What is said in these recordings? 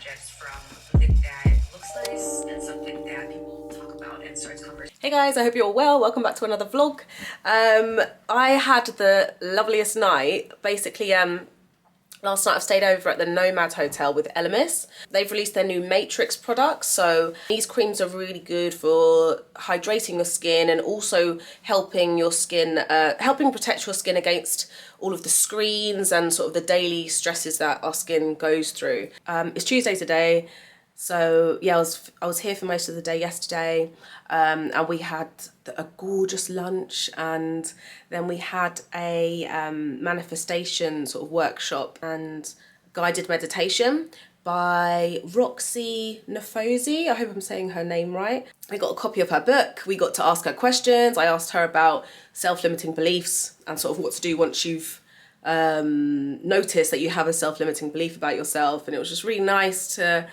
subjects from something that looks nice and something that people talk about and starts conversation. Hey guys, I hope you're all well. Welcome back to another vlog. I had the loveliest night. Basically, last night I've stayed over at the Nomad Hotel with Elemis. They've released their new Matrix products. So these creams are really good for hydrating your skin and also helping your skin, helping protect your skin against all of the screens and sort of the daily stresses that our skin goes through. It's Tuesday today. So yeah, I was here for most of the day yesterday, and we had a gorgeous lunch, and then we had a manifestation sort of workshop and guided meditation by Roxy Nafosi. I hope I'm saying her name right. We got a copy of her book. We got to ask her questions. I asked her about self-limiting beliefs and sort of what to do once you've noticed that you have a self-limiting belief about yourself, and it was just really nice to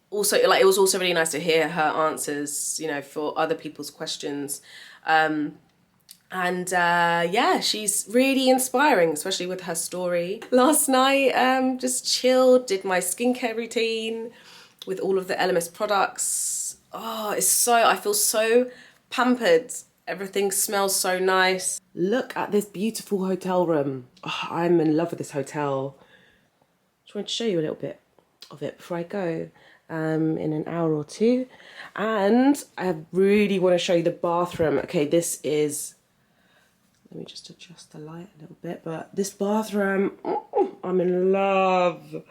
also, like, it was also really nice to hear her answers, you know, for other people's questions. Yeah, she's really inspiring, especially with her story. Last night, just chilled, did my skincare routine with all of the Elemis products. Oh, I feel so pampered. Everything smells so nice. Look at this beautiful hotel room. Oh, I'm in love with this hotel. Just wanted to show you a little bit of it before I go. In an hour or two, and I really want to show you the bathroom. Okay, this is, let me just adjust the light a little bit, but this bathroom, I'm in love.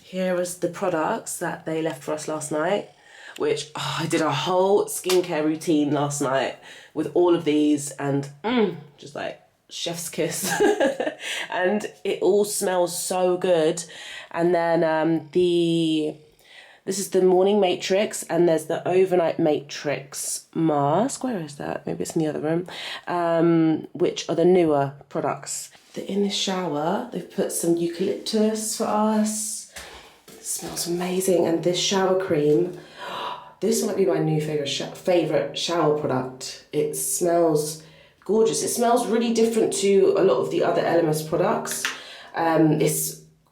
Here is the products that they left for us last night, which I did a whole skincare routine last night with all of these, and just like chef's kiss. And it all smells so good. And then this is the morning matrix, and there's the overnight matrix mask. Where is that? Maybe it's in the other room. Which are the newer products. In the shower, they've put some eucalyptus for us. It smells amazing. And this shower cream, this might be my new favorite shower product. It smells gorgeous. It smells really different to a lot of the other Elemis products.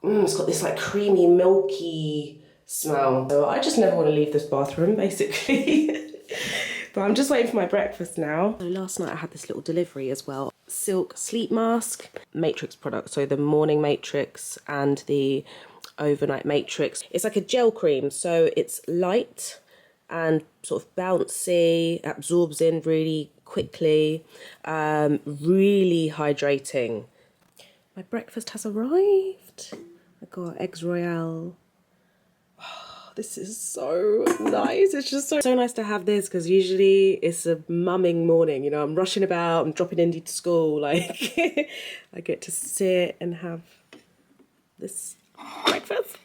It's got this like creamy, milky smell. So I just never want to leave this bathroom, basically. But I'm just waiting for my breakfast now. So last night I had this little delivery as well. Silk sleep mask, matrix product. So the morning matrix and the overnight matrix. It's like a gel cream, so it's light and sort of bouncy, absorbs in really quickly, really hydrating. My breakfast has arrived. I got eggs royale. Oh, this is so nice. It's just so nice to have this, because usually it's a mumming morning, you know, I'm rushing about, I'm dropping Indy to school, like I get to sit and have this breakfast.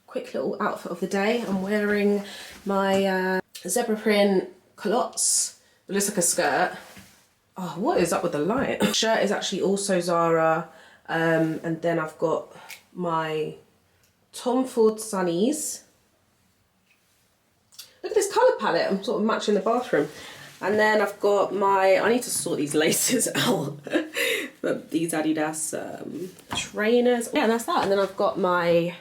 Quick little outfit of the day. I'm wearing my zebra print culottes. It looks like a skirt. Oh, what is up with the light? The shirt is actually also Zara. And then I've got my Tom Ford sunnies. Look at this colour palette. I'm sort of matching the bathroom. And then I've got my, I need to sort these laces out. But these Adidas trainers. Yeah, and that's that. And then I've got my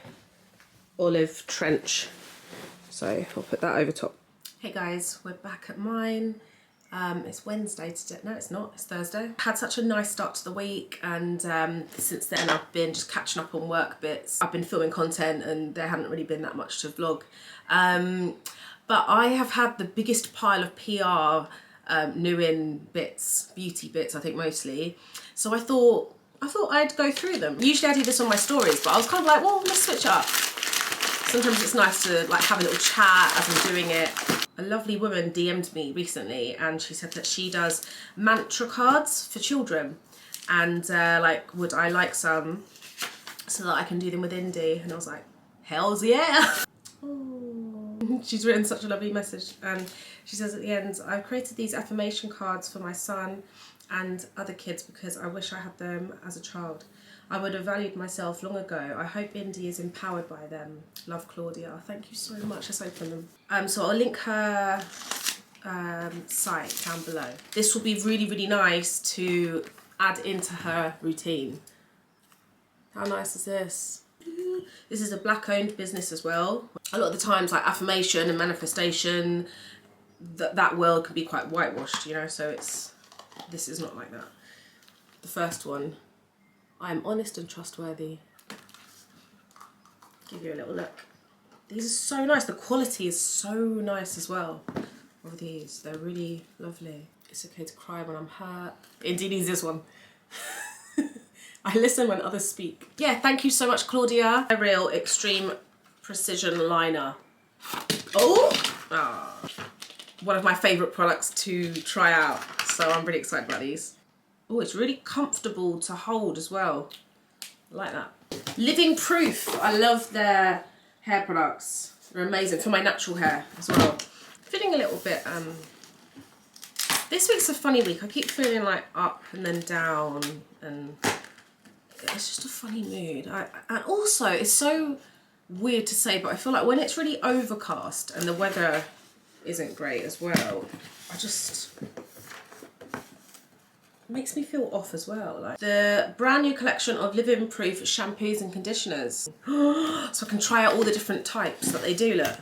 olive trench. So I'll put that over top. Hey guys, we're back at mine. It's Wednesday today. No, it's not. It's Thursday. Had such a nice start to the week, and since then I've been just catching up on work bits. I've been filming content, and there hadn't really been that much to vlog. But I have had the biggest pile of PR, new in bits, beauty bits, I think mostly. So I thought I'd go through them. Usually I do this on my stories, but I was kind of like, well, let's switch up. Sometimes it's nice to like have a little chat as I'm doing it. A lovely woman DM'd me recently, and she said that she does mantra cards for children, and like, would I like some so that I can do them with Indy? And I was like, hells yeah. Oh. She's written such a lovely message, and she says at the end, I've created these affirmation cards for my son and other kids because I wish I had them as a child. I would have valued myself long ago. I hope Indy is empowered by them. Love, Claudia. Thank you so much. Let's open them. So I'll link her site down below. This will be really, really nice to add into her routine. How nice is this? This is a black owned business as well. A lot of the times like affirmation and manifestation, that world can be quite whitewashed, you know, so this is not like that. The first one, I am honest and trustworthy. Give you a little look. These are so nice. The quality is so nice as well of these. They're really lovely. It's okay to cry when I'm hurt. Indeed needs this one. I listen when others speak. Yeah, thank you so much, Claudia. A real extreme precision liner. One of my favourite products to try out. So I'm really excited about these. Oh, it's really comfortable to hold as well. I like that. Living Proof. I love their hair products. They're amazing for my natural hair as well. Feeling a little bit, this week's a funny week. I keep feeling like up and then down, and it's just a funny mood. And also, it's so weird to say, but I feel like when it's really overcast and the weather isn't great as well, it makes me feel off as well. Like the brand new collection of Living Proof shampoos and conditioners. So I can try out all the different types that they do, look.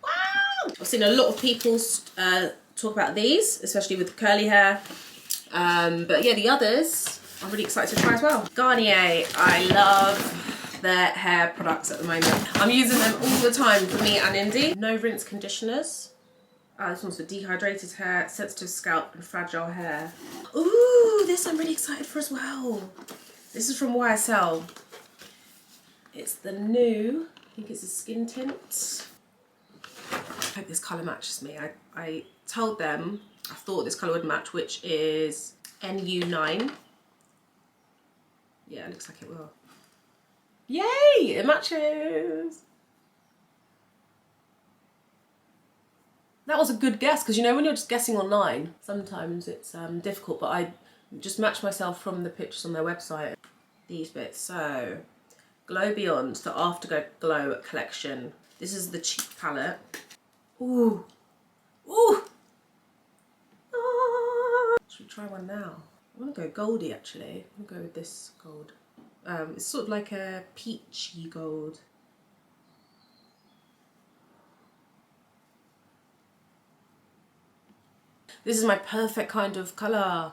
Wow! I've seen a lot of people talk about these, especially with curly hair. But yeah, the others I'm really excited to try as well. Garnier, I love their hair products at the moment. I'm using them all the time for me and Indy. No rinse conditioners. This one's for dehydrated hair, sensitive scalp and fragile hair. Ooh, this I'm really excited for as well. This is from YSL. It's the new, I think it's a skin tint. I hope this colour matches me. I told them I thought this colour would match, which is NU9. Yeah, it looks like it will. Yay, it matches. That was a good guess, because you know when you're just guessing online, sometimes it's difficult, but I just matched myself from the pictures on their website. These bits, so Glow Beyond, the Afterglow collection. This is the cheek palette. Ooh, ooh. Ah. Should we try one now? I want to go goldy actually. I'm gonna go with this gold. It's sort of like a peachy gold. This is my perfect kind of colour.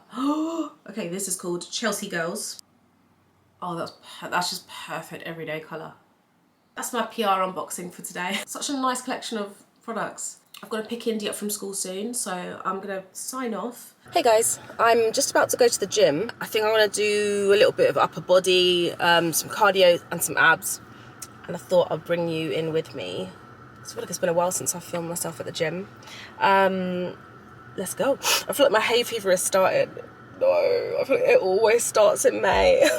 Okay, this is called Chelsea Girls. Oh, that's just perfect everyday colour. That's my PR unboxing for today. Such a nice collection of products. I've got to pick Indy up from school soon, so I'm gonna sign off. Hey guys, I'm just about to go to the gym. I think I'm gonna do a little bit of upper body, some cardio and some abs. And I thought I'd bring you in with me. I feel like it's been a while since I filmed myself at the gym. Let's go. I feel like my hay fever has started. No, I feel like it always starts in May.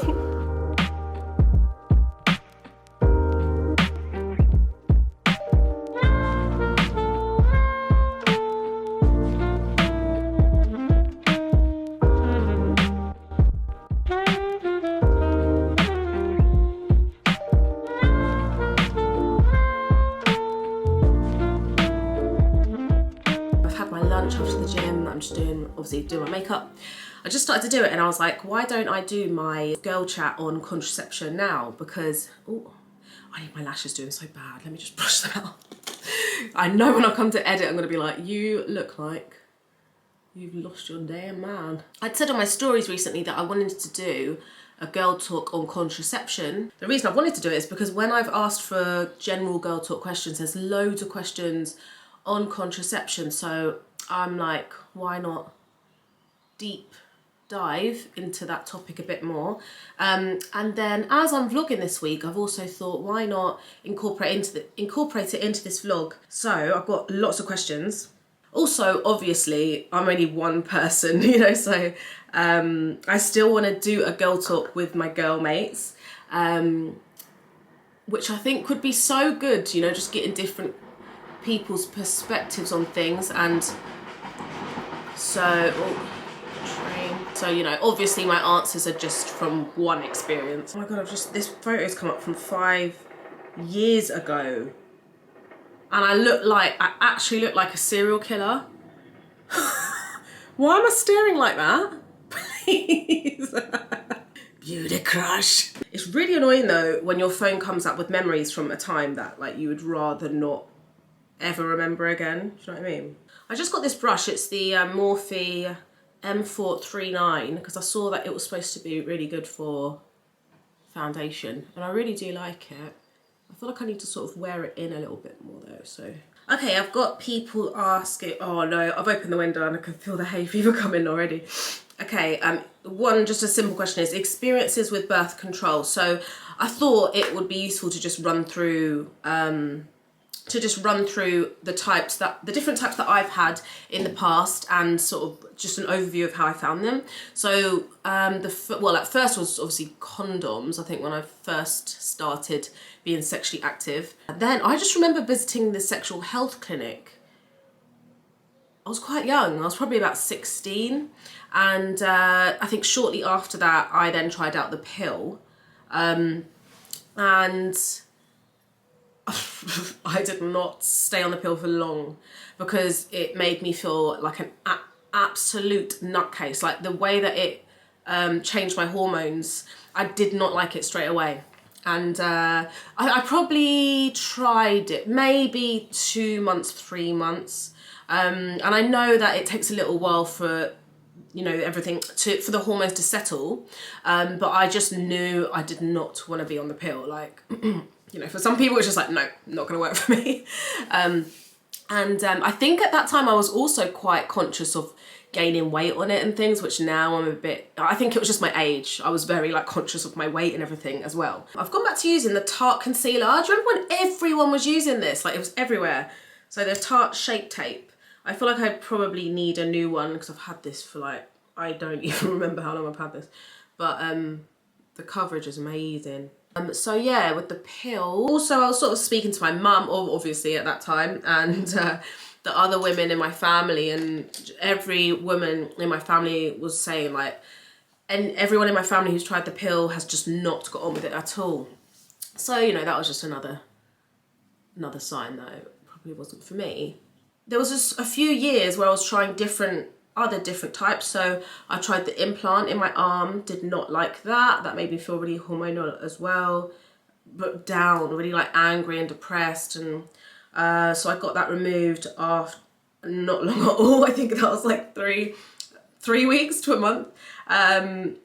Obviously doing my makeup. I just started to do it and I was like, why don't I do my girl chat on contraception now? Because, oh, I need my lashes doing so bad. Let me just brush them out. I know when I come to edit, I'm gonna be like, you look like you've lost your damn man. I'd said on my stories recently that I wanted to do a girl talk on contraception. The reason I wanted to do it is because when I've asked for general girl talk questions, there's loads of questions on contraception. So I'm like, why not deep dive into that topic a bit more? And then as I'm vlogging this week, I've also thought, why not incorporate it into this vlog? So I've got lots of questions. Also, obviously, I'm only one person, you know, so I still want to do a girl talk with my girl mates, which I think could be so good, you know, just getting different people's perspectives on things. And so, so, you know, obviously my answers are just from one experience. Oh my God, this photo's come up from 5 years ago. And I actually look like a serial killer. Why am I staring like that? Please. You the crush. It's really annoying though when your phone comes up with memories from a time that like you would rather not ever remember again. Do you know what I mean? I just got this brush. It's the Morphe M439 because I saw that it was supposed to be really good for foundation and I really do like it. I feel like I need to sort of wear it in a little bit more though, so. Okay, I've got people asking, oh no, I've opened the window and I can feel the hay fever coming already. Okay, one just a simple question is experiences with birth control. So I thought it would be useful to just run through the different types that I've had in the past and sort of just an overview of how I found them. So at first was obviously condoms, I think when I first started being sexually active. Then I just remember visiting the sexual health clinic. I was quite young, I was probably about 16. And I think shortly after that, I then tried out the pill. And I did not stay on the pill for long because it made me feel like an absolute nutcase. Like the way that it changed my hormones, I did not like it straight away. And I probably tried it maybe 2 months, 3 months. And I know that it takes a little while for, you know, for the hormones to settle. But I just knew I did not want to be on the pill. Like, you know, for some people it's just like, no, not gonna work for me. I think at that time I was also quite conscious of gaining weight on it and things, which now I'm a bit, I think it was just my age. I was very like conscious of my weight and everything as well. I've gone back to using the Tart Concealer. Do you remember when everyone was using this? Like it was everywhere. So the Tarte Shape Tape. I feel like I probably need a new one because I've had this for like, I don't even remember how long I've had this. But the coverage is amazing. So yeah, with the pill. Also, I was sort of speaking to my mum, obviously at that time, and the other women in my family, and every woman in my family was saying like, and everyone in my family who's tried the pill has just not got on with it at all. So, you know, that was just another sign that it probably wasn't for me. There was just a few years where I was trying other different types. So I tried the implant in my arm, did not like that. That made me feel really hormonal as well, but down, really like angry and depressed. And so I got that removed after not long at all. I think that was like three weeks to a month. And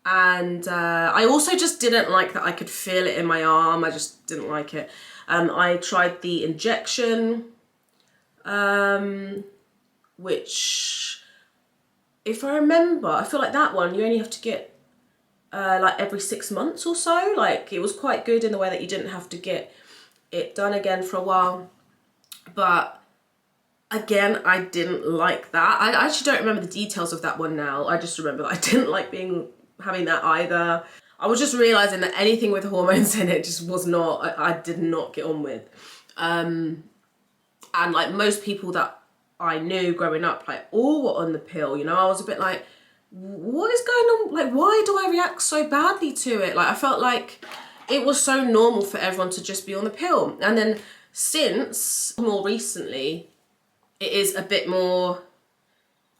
I also just didn't like that I could feel it in my arm. I just didn't like it. I tried the injection, which, if I remember, I feel like that one you only have to get like every 6 months or so. Like it was quite good in the way that you didn't have to get it done again for a while. But again, I didn't like that. I actually don't remember the details of that one now. I just remember that I didn't like having that either. I was just realising that anything with hormones in it just was not, I did not get on with. And like most people that I knew growing up, like all were on the pill, you know. I was a bit like, what is going on? Like, why do I react so badly to it? Like, I felt like it was so normal for everyone to just be on the pill. And then since more recently, it is a bit more,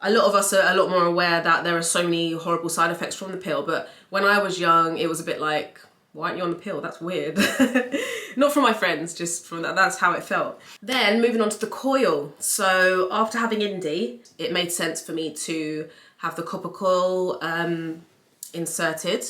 a lot of us are a lot more aware that there are so many horrible side effects from the pill. But when I was young, it was a bit like, why aren't you on the pill? That's weird. Not from my friends, just from that's how it felt. Then moving on to the coil. So after having Indy, it made sense for me to have the copper coil inserted.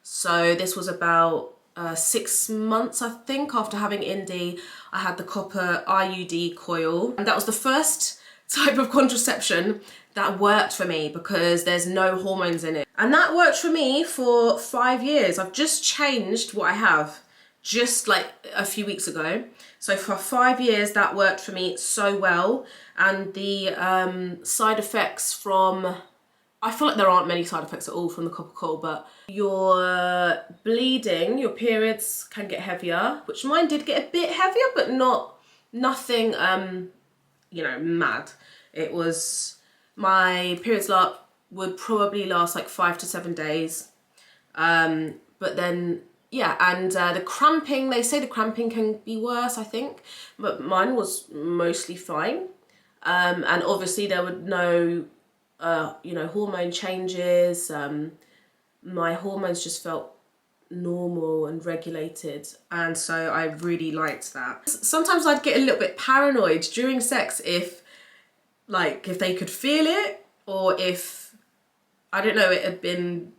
So this was about 6 months, I think, after having Indy. I had the copper IUD coil. And that was the first type of contraception that worked for me because there's no hormones in it. And that worked for me for 5 years. I've just changed what I have just like a few weeks ago. So for 5 years, that worked for me so well. And the side effects from, I feel like there aren't many side effects at all from the copper coil, but your bleeding, your periods can get heavier, which mine did get a bit heavier, but nothing, you know, mad. It was, my periods would probably last like 5 to 7 days. But then, yeah, and the cramping, they say the cramping can be worse, I think, but mine was mostly fine. And obviously there were no, you know, hormone changes. my hormones just felt normal and regulated, and so I really liked that. Sometimes I'd get a little bit paranoid during sex if they could feel it, or if, I don't know, it had been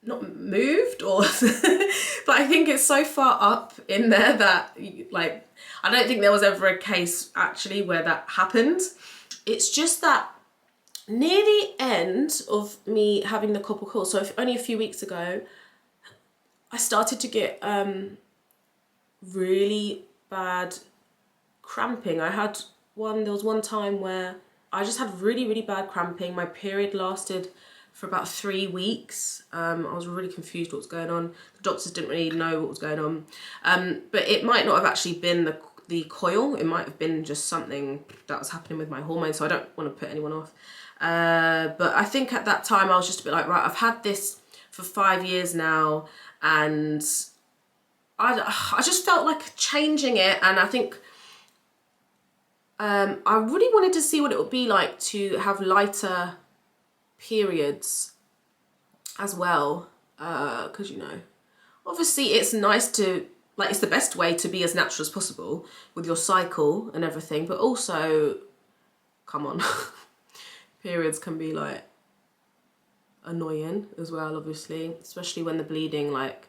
not moved, or but I think it's so far up in there that like I don't think there was ever a case actually where that happened. It's just that near the end of me having the couple call, so only a few weeks ago, I started to get really bad cramping. There was one time where I just had really, really bad cramping. My period lasted for about 3 weeks. I was really confused what was going on. The doctors didn't really know what was going on. But it might not have actually been the coil. It might have been just something that was happening with my hormones, so I don't want to put anyone off. But I think at that time I was just a bit like, right, I've had this for 5 years now, and I just felt like changing it, and I think I really wanted to see what it would be like to have lighter periods as well, because you know, obviously it's nice to, like, it's the best way to be as natural as possible with your cycle and everything, but also, come on, periods can be like annoying as well, obviously, especially when the bleeding like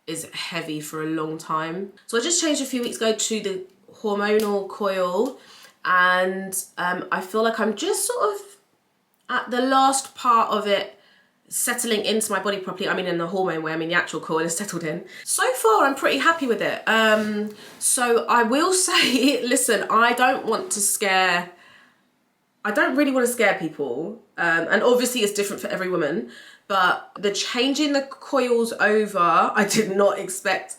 is heavy for a long time. So I just changed a few weeks ago to the hormonal coil, and I feel like I'm just sort of at the last part of it settling into my body properly. I mean, in the hormone way, I mean the actual coil is settled in. So far, I'm pretty happy with it. So I will say, listen, I don't really want to scare people. And obviously it's different for every woman, but the changing the coils over, I did not expect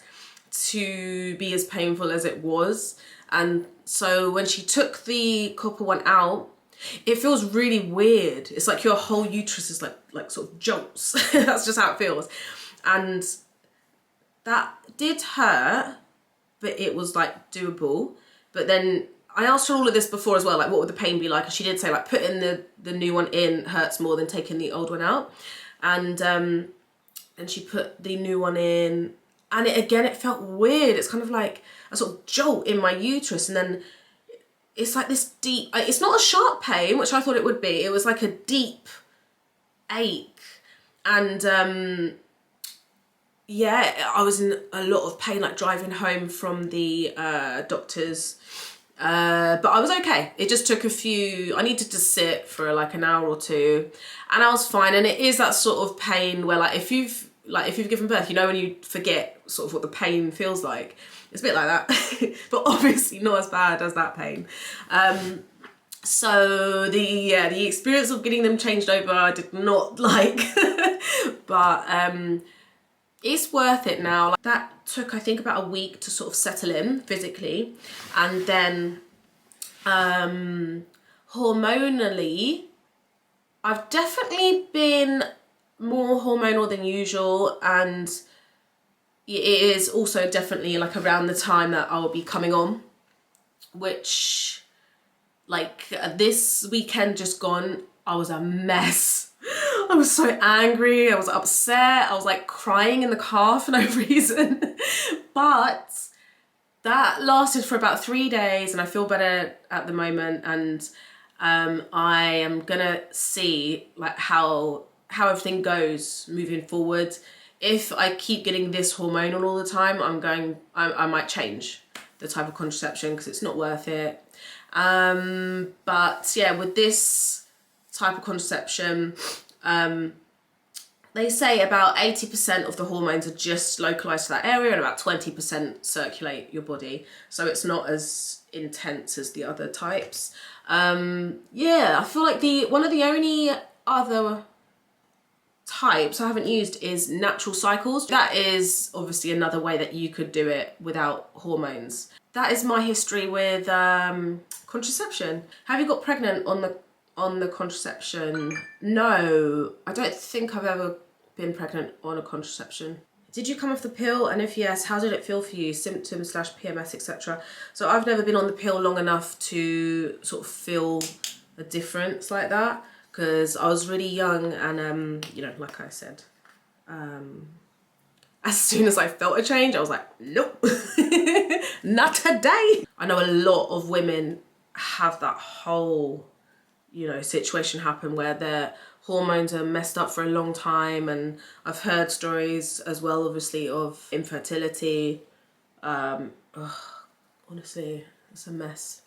to be as painful as it was. And so when she took the copper one out, it feels really weird. It's like your whole uterus is like sort of jolts. That's just how it feels. And that did hurt, but it was like doable. But then I asked her all of this before as well, like what would the pain be like? And she did say like putting the new one in hurts more than taking the old one out. And she put the new one in, and it felt weird. It's kind of like a sort of jolt in my uterus, and then it's like this deep, it's not a sharp pain, which I thought it would be. It was like a deep ache. And yeah, I was in a lot of pain, like driving home from the doctors. But I was okay. It just took I needed to sit for like an hour or two, and I was fine. And it is that sort of pain where like if you've given birth, you know, when you forget sort of what the pain feels like. It's a bit like that, but obviously not as bad as that pain. So the experience of getting them changed over, I did not like, but it's worth it now. Like, that took, I think, about a week to sort of settle in physically, and then hormonally, I've definitely been more hormonal than usual, and it is also definitely like around the time that I'll be coming on, which like this weekend just gone, I was a mess. I was so angry, I was upset, I was like crying in the car for no reason. But that lasted for about 3 days, and I feel better at the moment, and I am gonna see like how everything goes moving forward. If I keep getting this hormonal all the time, I might change the type of contraception because it's not worth it. But yeah, with this type of contraception, they say about 80% of the hormones are just localized to that area, and about 20% circulate your body. So it's not as intense as the other types. Yeah, I feel like one of the only other types I haven't used is natural cycles. That is obviously another way that you could do it without hormones. That is my history with contraception. Have you got pregnant on the contraception? No, I don't think I've ever been pregnant on a contraception. Did you come off the pill? And if yes, how did it feel for you? Symptoms / PMS, etc. So I've never been on the pill long enough to sort of feel a difference like that, because I was really young, and you know, like I said, As soon as I felt a change, I was like, nope, not today. I know a lot of women have that whole, you know, situation happen where their hormones are messed up for a long time, and I've heard stories as well, obviously, of infertility. Honestly, it's a mess,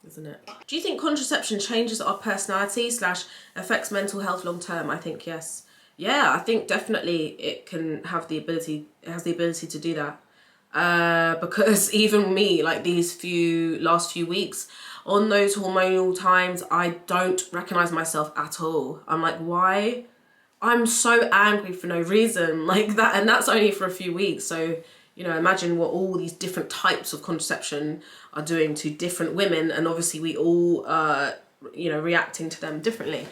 isn't it? Do you think contraception changes our personality / affects mental health long term? I think yes. Yeah, I think definitely it can have the ability, it has the ability to do that. Because even me, like these last few weeks, on those hormonal times, I don't recognize myself at all. I'm like, why? I'm so angry for no reason, like that, and that's only for a few weeks. So, you know, imagine what all these different types of contraception are doing to different women, and obviously we all, you know, reacting to them differently.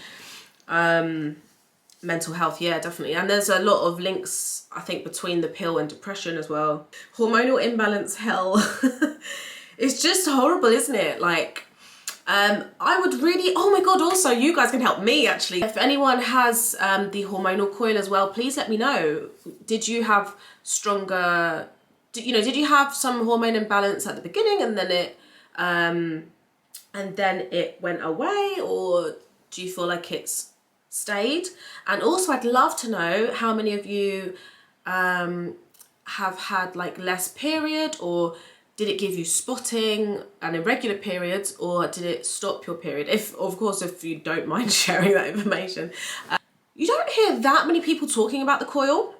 Mental health, yeah, definitely. And there's a lot of links, I think, between the pill and depression as well. Hormonal imbalance hell. It's just horrible, isn't it? Like, I would really, oh my God, also you guys can help me actually. If anyone has the hormonal coil as well, please let me know. Did you have stronger, did you have some hormone imbalance at the beginning and then it went away, or do you feel like it's stayed? And also I'd love to know how many of you have had like less period, or did it give you spotting and irregular periods, or did it stop your period? If, of course, if you don't mind sharing that information. You don't hear that many people talking about the coil.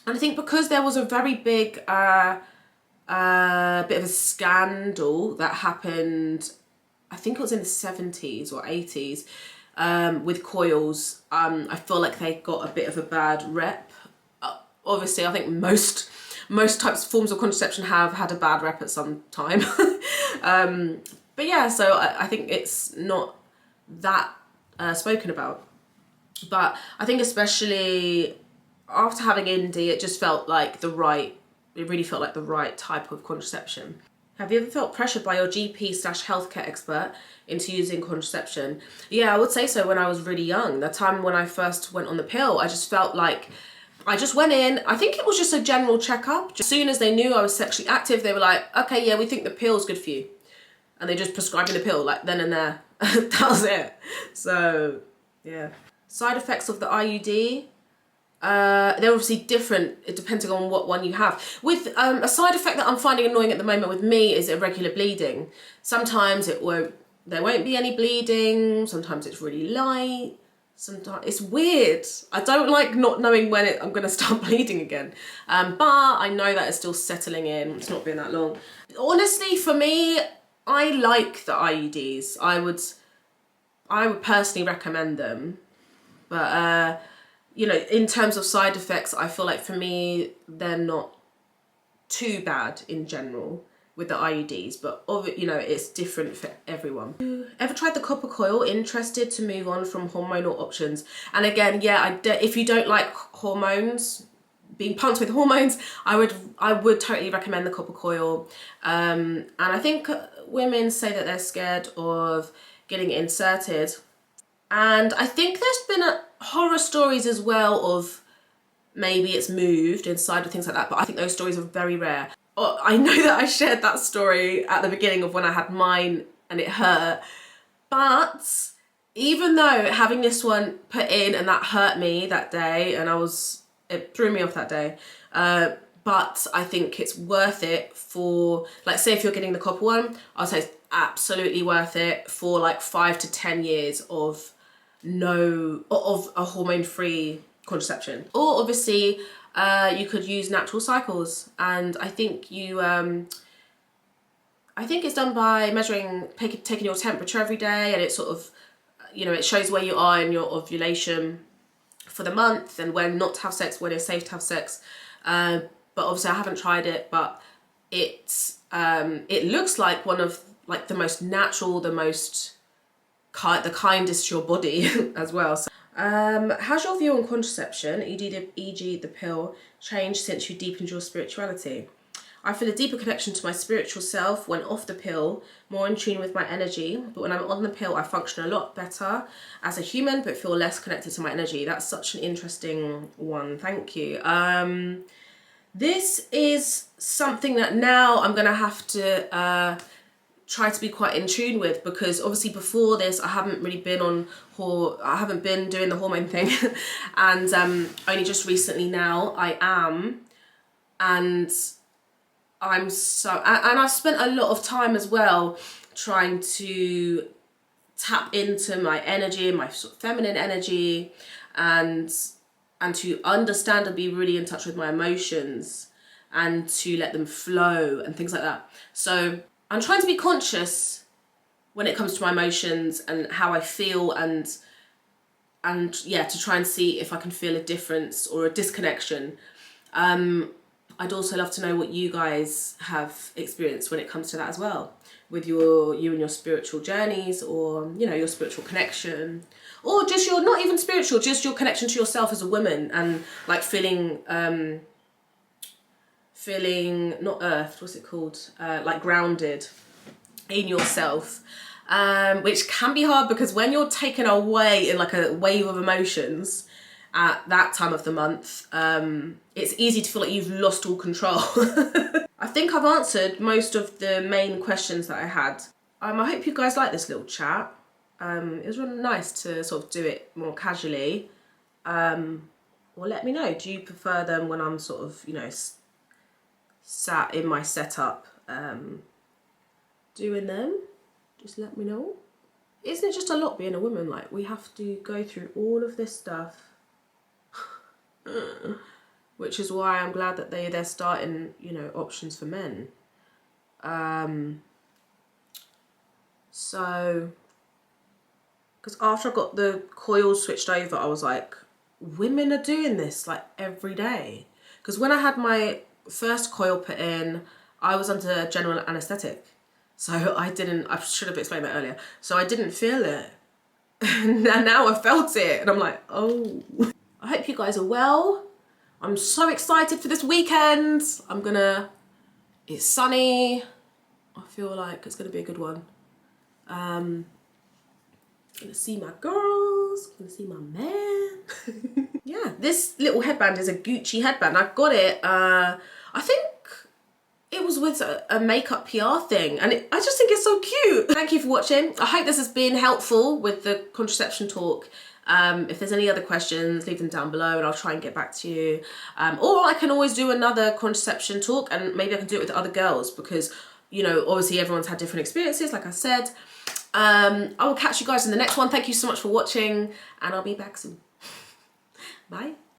And I think because there was a very big bit of a scandal that happened, I think it was in the 70s or 80s, with coils, I feel like they got a bit of a bad rep. Obviously, I think most forms of contraception have had a bad rep at some time. But yeah, so I think it's not that spoken about. But I think especially after having Indy, it just felt like it really felt like the right type of contraception. Have you ever felt pressured by your GP / healthcare expert into using contraception? Yeah, I would say so. When I was really young, the time when I first went on the pill, I just felt like I just went in, I think it was just a general checkup. As soon as they knew I was sexually active, they were like, okay, yeah, we think the pill's good for you. And they just prescribed me the pill, like then and there. That was it. So, yeah. Side effects of the IUD. They're obviously different depending on what one you have. With a side effect that I'm finding annoying at the moment with me is irregular bleeding. Sometimes there won't be any bleeding. Sometimes it's really light. Sometimes it's weird. I don't like not knowing when I'm going to start bleeding again. But I know that it's still settling in. It's not been that long. Honestly, for me, I like the IUDs. I would personally recommend them. But, you know, in terms of side effects, I feel like for me, they're not too bad in general with the IUDs, but you know, it's different for everyone. Ever tried the copper coil? Interested to move on from hormonal options? And again, yeah, if you don't like hormones, being pumped with hormones, I would totally recommend the copper coil. And I think women say that they're scared of getting it inserted. And I think there's been horror stories as well of maybe it's moved inside or things like that, but I think those stories are very rare. I know that I shared that story at the beginning of when I had mine and it hurt, but even though having this one put in and that hurt me that day, and it threw me off that day, but I think it's worth it for, like, say if you're getting the copper one, I'll say it's absolutely worth it for like 5 to 10 years of a hormone-free contraception. Or obviously you could use natural cycles, and I think I think it's done by taking your temperature every day, and it sort of, you know, it shows where you are in your ovulation for the month and when not to have sex, when it's safe to have sex. But obviously I haven't tried it, but it looks like one of like the most natural, the kindest to your body as well. So, how's your view on contraception, e.g. the pill, changed since you deepened your spirituality? I feel a deeper connection to my spiritual self when off the pill, more in tune with my energy. But when I'm on the pill, I function a lot better as a human, but feel less connected to my energy. That's such an interesting one. Thank you. This is something that now I'm going to have to try to be quite in tune with, because obviously before this I haven't really been I haven't been doing the hormone thing and only just recently now I am, and I've spent a lot of time as well trying to tap into my energy, my sort of feminine energy, and to understand and be really in touch with my emotions and to let them flow and things like that. So I'm trying to be conscious when it comes to my emotions and how I feel, and yeah, to try and see if I can feel a difference or a disconnection. I'd also love to know what you guys have experienced when it comes to that as well, with you and your spiritual journeys, or you know, your spiritual connection, or just your, not even spiritual, just your connection to yourself as a woman, and like feeling not earthed, what's it called, like grounded in yourself, which can be hard because when you're taken away in like a wave of emotions at that time of the month, it's easy to feel like you've lost all control. I think I've answered most of the main questions that I had. I hope you guys like this little chat. It was really nice to sort of do it more casually. Well, let me know, do you prefer them when I'm sort of, you know, sat in my setup doing them? Just let me know. Isn't it just a lot being a woman? Like, we have to go through all of this stuff. Which is why I'm glad that they're starting, you know, options for men. So, because after I got the coils switched over, I was like, women are doing this like every day. Because when I had my first coil put in, I was under general anaesthetic. So I should have explained that earlier. So I didn't feel it. And now I felt it. And I'm like, oh. I hope you guys are well. I'm so excited for this weekend. It's sunny. I feel like it's gonna be a good one. Gonna see my girls, gonna see my man. Yeah, this little headband is a Gucci headband. I got it, I think it was with a makeup PR thing, and I just think it's so cute. Thank you for watching. I hope this has been helpful with the contraception talk. If there's any other questions, leave them down below and I'll try and get back to you. Or I can always do another contraception talk, and maybe I can do it with other girls, because, you know, obviously everyone's had different experiences, like I said. I will catch you guys in the next one. Thank you so much for watching, and I'll be back soon. Bye.